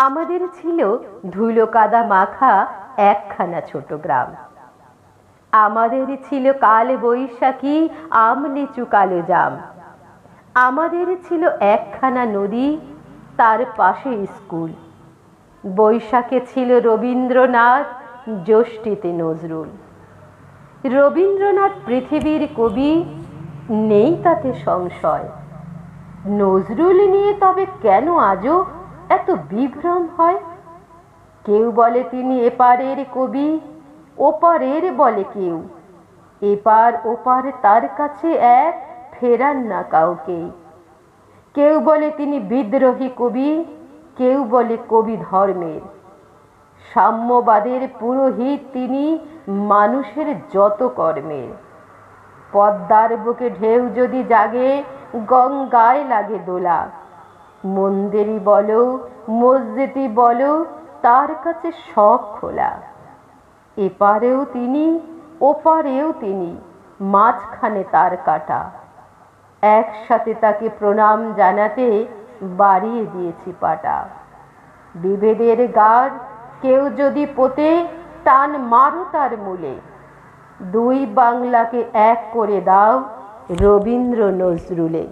আমাদের ছিল ধুলো কাদা মাখা একখানা ছোট গ্রাম। আমাদের ছিল কাল বৈশাখী আম লিচু কালো জাম। আমাদের ছিল একখানা নদী, তার পাশে স্কুল। বৈশাখে ছিল রবীন্দ্রনাথ, জ্যৈষ্ঠীতে নজরুল। রবীন্দ্রনাথ পৃথিবীর কবি, নেই তাতে সংশয়। নজরুল নিয়ে তবে কেন আজও এত বিভ্রম হয়? কেউ বলে তিনি এপারের কবি, ওপারের বলে কেউ। এপার ওপার তার কাছে এক, ফেরান না কাউকে। কেউ বলে তিনি বিদ্রোহী কবি, কেউ বলে কবি ধর্মের। সাম্যবাদের পুরোহিত তিনি, মানুষের যত কর্মের। পদ্মার বুকে ঢেউ যদি জাগে, গঙ্গায় লাগে দোলা। মন্দিরই বলো, মসজিদই বলো, তার কাছে সব খোলা। এপারেও তিনি, ওপারেও তিনি, মাঝখানে তার কাটা। একসাথে তাকে প্রণাম জানাতে বাড়িয়ে দিয়েছি পাটা। বিভেদের গার কেউ যদি পোতে, টান মারো তার মূলে। দুই বাংলাকে এক করে দাও রবীন্দ্র নজরুলে।